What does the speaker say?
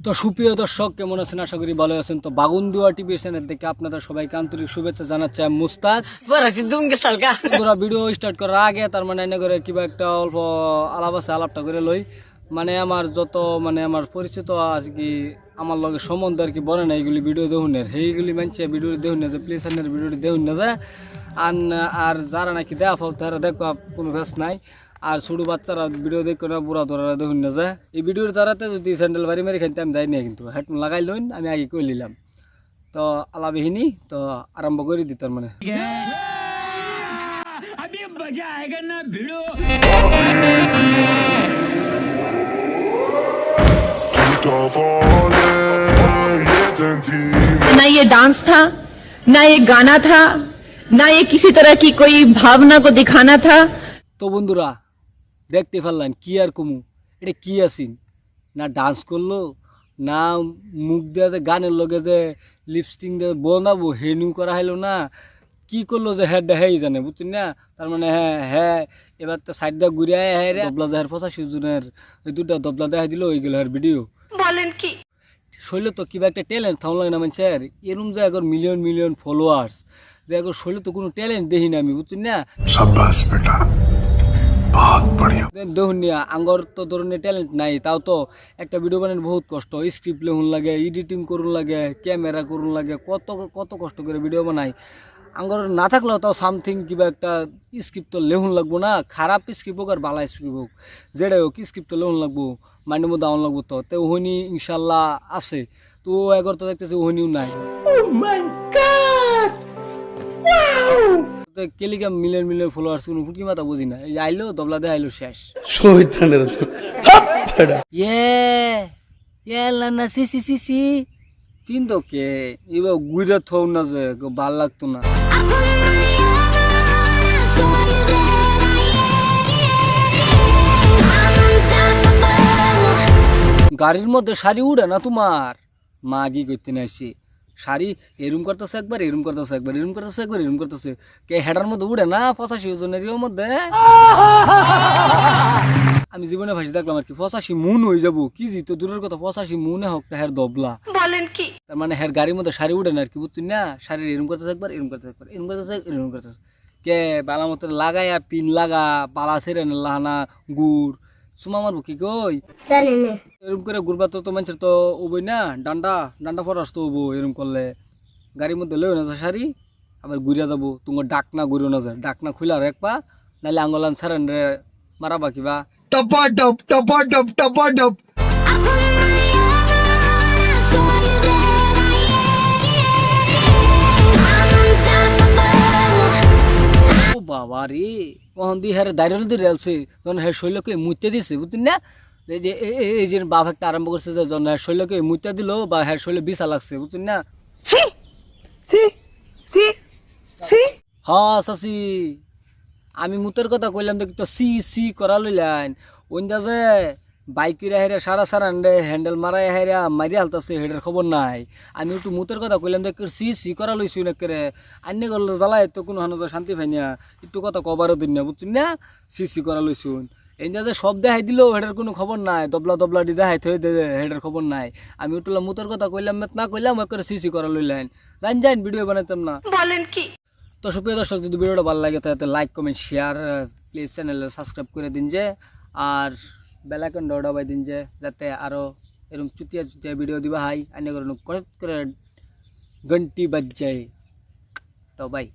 তো সুপ্রিয় দর্শক কেমন আছেন? আশা করি ভালো আছেন। তো বাগুনদুয়া টিভি চ্যানেল থেকে আপনাদের সবাইকে আন্তরিক শুভেচ্ছা জানাচ্ছি আমি মুস্তাক। বন্ধুরা, ভিডিও স্টার্ট করার আগে তার মানে এনে করে কিবা একটা অল্প আলাপ আছে, আলাপটা করে লই। মানে আমার যত আমার পরিচিত আর কি আমার লগে সম্বন্ধে আর কি বলে না, এইগুলি ভিডিও দেখুন সেইগুলি মানছে ভিডিও দেখুন না যে প্লিজ আনের ভিডিওটি দেখুন না যে আর যারা নাকি দেওয়া পাও তারা দেখো কোনো ভেস নাই। আর ছোটো বাচ্চারা ভিডিও দেখো না, বুড়া ধরা দেখুন না যে এই ভিডিওর দ্বারাতে যদি স্যান্ডেল বাড়ি মেরে খেতে আমি যাই না, কিন্তু হেডফোন লাগাই লইন আমি আগে কই নিলাম। তো আলাবিহিনী তো আরম্ভ করে দিতার মানে ना ये डांस था, ना ये गाना था, ना ये किसी तरह की कोई भावना को दिखाना था। তো বন্ধুরা দেখতে পারলেন কি আর কমু, এটা কি আসিন না ডান্স করলো না মুখ দিয়ে যে গানের লগে যে লিপস্টিক দিয়ে বনাবো হেনু করা হইলো না, কি করলো যে হ্যাঁ দেখাই জানে বুঝছেন না। তার মানে হ্যাঁ হ্যাঁ এবার তো সাইড দিয়ে ঘুরে হ্যাঁ রে দবলা দেহের 85 জনের ওই দুটা দবলা দেখা দিল ওইগুলো আর ভিডিও বলেন কি শৈল তো কিবা একটা ট্যালেন্ট থাকলো না মানুষের, এরম যে এখন মিলিয়ন মিলিয়ন ফলোয়ার্স যে এখন শৈল তো কোনো ট্যালেন্ট দেখি না আমি বুঝছেন না। शाबाश बेटा बहुत बढ़िया। দেখুন নিয়া আঙ্গর তো ধরনের ট্যালেন্ট নাই, তাও তো একটা ভিডিও বানানো বহুত কষ্ট, স্ক্রিপ্ট লেখুন লাগে, এডিটিং করুন লাগে, ক্যামেরা করুন লাগে, কত কত কষ্ট করে ভিডিও বানাই। আঙ্গর না থাকলেও তাও সামথিং কিবা একটা স্ক্রিপ্ট তো লেখুন লাগবো না, খারাপ স্ক্রিপ্ট হোক আর ভালো স্ক্রিপ্ট হোক যেটাই হোক স্ক্রিপ্ট তো লেখুন লাগবো, মাইন্ডের মধ্যে আউন লাগবো। তো ওহনি ইনশাল্লাহ আছে, তো এগর তো দেখতেছি ওহনিও নাই। কেলিকা মিলিয়ন মিলিয়ন ফলোয়ার্স কোনো ফুটকি মাথা বুঝি না, এই আইলো দবলা দে আইলো শেষ না সি সি সি সি কিন্তু কে এবার গুইরা থৌ না যে ভাল লাগতো না। গাড়ির মধ্যে শাড়ি উড়ে না তোমার মা কি করতে নাইছি, শাড়ি এরম করতেছে একবার এরম করতেছে একবার এরম করতেছে একবার এরম করতেছে, কে হেডার মধ্যে উড়ে না 85 জনের মধ্যে। আমি জীবনে ভাসি দেখলাম আর কি 85 মুন হয়ে যাবো, কি জিতো দূরের কথা 85 মুনে হোক হের দবলা বলেন কি তার মানে হের গাড়ির মধ্যে শাড়ি উড়ে না আর কি বুঝছেন না। শাড়ির এরম করতেছে একবার এরম করতেছে একবার এরম করতেছে এরম করতেছে, কে বালা মতো লাগাইয়া পিন লাগা পালা ছেড়ে লাহানা গুড় সুমা মারবো কি কই এরম করে ঘুরবা তো মানুষের তো ওবই না, ডান্ডা ডান্ডা ফরাস তো হবো এরম করলে। গাড়ির মধ্যে লই না যায় শাড়ি আবার ঘুরিয়া যাবো, তোমার ডাকনা ঘুরিও না যায়, ডাকনা খুলে এক পা নাহলে আঙ্গলান ছাড়েন রে মারাবা কিবা टपाटप टपाटप टपाटप। ও বাবা রে কখন দিয়ে হ্যাঁ দাঁড়িয়ে দিয়ে রেলছে যখন হ্যাঁ শৈলকে মুইতে দিছে বুঝছেন না। এই যে এই যে বাপ একটা আরম্ভ করছে যে যখন হ্যাঁ শৈলকে মুইতে দিল বা হ্যাঁ শৈল বিছা লাগছে বুঝছেন না। হ্যাঁ চাচি আমি মুতের কথা কইলাম দেখি তো সি সি করা লইলেন ওইটা যে বাইকের হেরা সারা সারা হ্যান্ডেল মারাই হেরা মারিয়া হালতাছে হেডের খবর নাই। আমি একটু মুতের কথা কইলাম দেখ সি সি করা লইছি নাকি আন্নে গেল জ্বালায় তো কোনো হানো শান্তি পাই না, একটু কথা কবারও দিন না বুঝছেন না। সি সি করা লইছুন এইটা যে সব দেখাই দিল হেডের কোনো খবর নাই, দবলা দবলা দি দেখাই থই দে হেডের খবর নাই। আমি একটু মুতের কথা কইলাম না কইলাম একবার সি সি করা লইলেন জান ভিডিও বানাইতাম না। বলেন কি তো সুপ্রিয় দর্শক যদি ভিডিওটা ভালো লাগে তাহলে লাইক কমেন্ট শেয়ার প্লিজ চ্যানেলে সাবস্ক্রাইব করে দিন যে, আর বেল আইকন দবাই দিন যে যাতে আরও এরকম চুতিয়া চুতিয়া ভিডিও দিবা হাই আনে করে ঘন্টি বাজ যায়। তো বাই।